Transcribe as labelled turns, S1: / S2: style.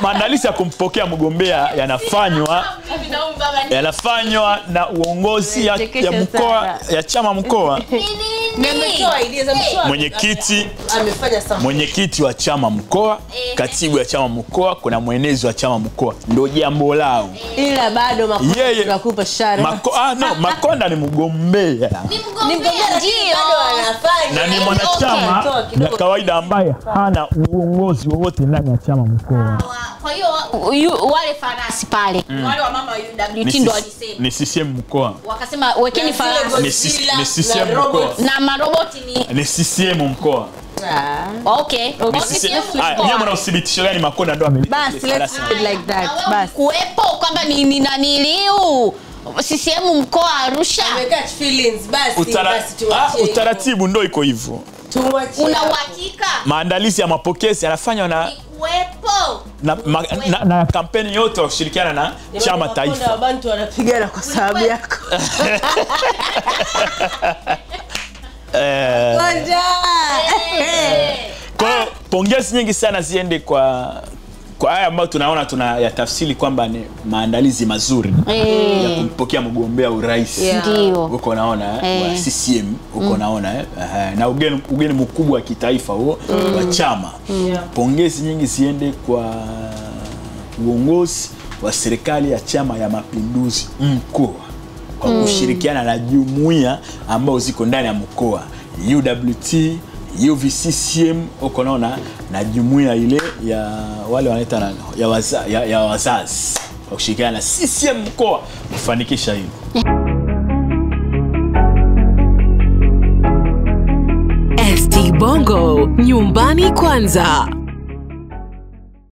S1: Maandalizi ya kumpokea mgombea yanafanywa na uongozi ya mkoa ya chama mkoa. Mwenyekiti wa chama mkoa, katibu ya chama mkoa, kuna mwenezi wa chama mkoa. Ndio jambo lao.
S2: Ila bado Makonda tunakupa shara.
S1: Makonda ni mgombea.
S3: Ni mgombea ndio
S1: anafanya. Na ni mwanachama na kawaida ambaye hana uongozi wowote ndani ya chama mkoa.
S3: Kwa hiyo wale farasi pale, wale wa mama UWT ndio walisema.
S1: Ni CCM mkoa.
S3: Wakasema wekeni farasi.
S1: Ni CCM mkoa.
S3: Na maroboti
S1: ni CCM mkoa.
S3: Okay.
S1: Nyama mna uthibitisho gani Makonda ndo amelipa?
S2: Bas, let's do it like that. Bas.
S3: Kuepo kwamba ni naniliu CCM mkoa Arusha.
S2: Catch feelings basi
S1: utaratibu ndo iko hivyo.
S3: Una uhakika?
S1: Maandalizi ya mapokezi yanafanywa na
S3: kuepo
S1: na kampeni yote wakishirikiana na chama taifa.
S2: Wabantu wanapigana kwa sababu yako.
S1: Kwa pongezi nyingi sana ziende kwa haya ambayo tunaona tunayatafsiri kwamba ni maandalizi mazuri ya kumpokea mgombea urais.
S3: Ndio.
S1: Uko naona wa CCM uko naona na ugeni mkubwa wa kitaifa huo wa chama. Pongezi nyingi ziende kwa uongozi wa serikali ya Chama ya Mapinduzi mkoa kwa kushirikiana na jumuiya ambao ziko ndani ya mkoa, UWT, UVCCM uko naona na jumuiya ile ya wale wanaita ya wazazi kwa kushirikiana na CCM mkoa kufanikisha hilo.
S4: ST Bongo, nyumbani kwanza.